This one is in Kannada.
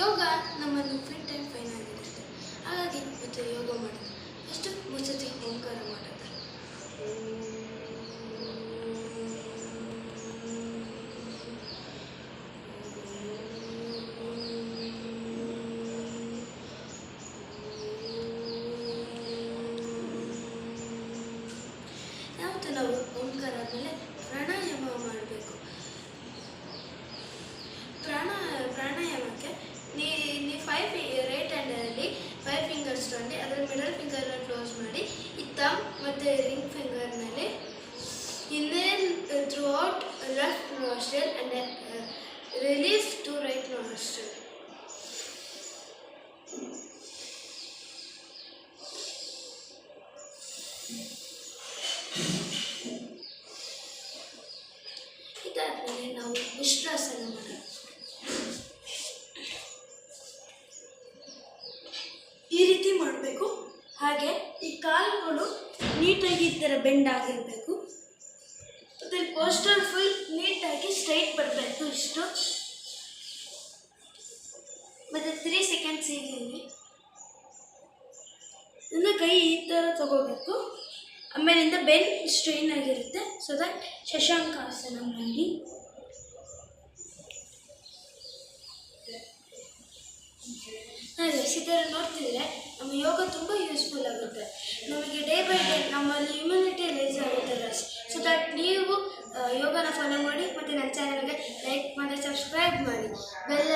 ಯೋಗ ನಮ್ಮನ್ನು ಫಿಟ್ ಆ್ಯಂಡ್ ಫೈನ್ ಆಗಿರುತ್ತೆ. ಹಾಗಾಗಿ ಮತ್ತೆ ಯೋಗ ಮಾಡೋದು ಎಷ್ಟು ಮುಚ್ಚತಿ ಓಂಕಾರ ಮಾಡೋದು. ಯಾವತ್ತು ನಾವು ಓಂಕಾರ ಆದಮೇಲೆ ಪ್ರಾಣಾಯಾಮ ಮಾಡಬೇಕು. ಪ್ರಾಣಾಯಾಮಕ್ಕೆ ನೀವು ರೈಟ್ ಹ್ಯಾಂಡಲ್ಲಿ 5 ಫಿಂಗರ್ಸ್ ತೊಗೊಂಡು ಅದರ ಮಿಡಲ್ ಫಿಂಗರ್ನ ಕ್ಲೋಸ್ ಮಾಡಿ ಈ ಥಂಬ್ ಮತ್ತು ರಿಂಗ್ ಫಿಂಗರ್ನಲ್ಲಿ inhale throughout left nostril and release to right nostril. ಇದಾದಮೇಲೆ ನಾವು ಉಷ್ಟ್ರಾಸನ ಮಾಡೋಣ. ಈ ರೀತಿ ಮಾಡಬೇಕು. ಹಾಗೆ ಈ ಕಾಲುಗಳು ನೀಟಾಗಿ ಈ ಥರ ಬೆಂಡ್ ಆಗಿರಬೇಕು. ಮತ್ತು ಪೋಸ್ಟರ್ ಫುಲ್ ನೀಟಾಗಿ ಸ್ಟ್ರೈಟ್ ಬರಬೇಕು. ಇಷ್ಟು ಮತ್ತು 3 ಸೆಕೆಂಡ್ಸ್ ಹೀಗೆ ನನ್ನ ಕೈ ಈ ಥರ ತಗೋಬೇಕು. ಆಮೇಲಿಂದ ಬೆನ್ ಸ್ಟ್ರೈನ್ ಆಗಿರುತ್ತೆ. ಸೊ ದಟ್ ಶಶಾಂಕಾಸನ ಮಾಡಿ. ಹಾಗೆ ಈ ಥರ ನೋಡ್ತಿದ್ರೆ ನಮ್ಮ ಯೋಗ ತುಂಬ ಯೂಸ್ಫುಲ್ ಆಗುತ್ತೆ. ನಮಗೆ ಡೇ ಬೈ ಡೇ ನಮ್ಮಲ್ಲಿ ಇಮ್ಯುನಿಟಿ ರೈಸ್ ಆಗುತ್ತೆ ಗೈಸ್. ಸೊ ದಟ್ ನೀವು ಯೋಗನ ಫಾಲೋ ಮಾಡಿ ಮತ್ತು ನನ್ನ ಚಾನಲ್ಗೆ ಲೈಕ್ ಮಾಡಿ ಸಬ್ಸ್ಕ್ರೈಬ್ ಮಾಡಿ. ಬೆಲ್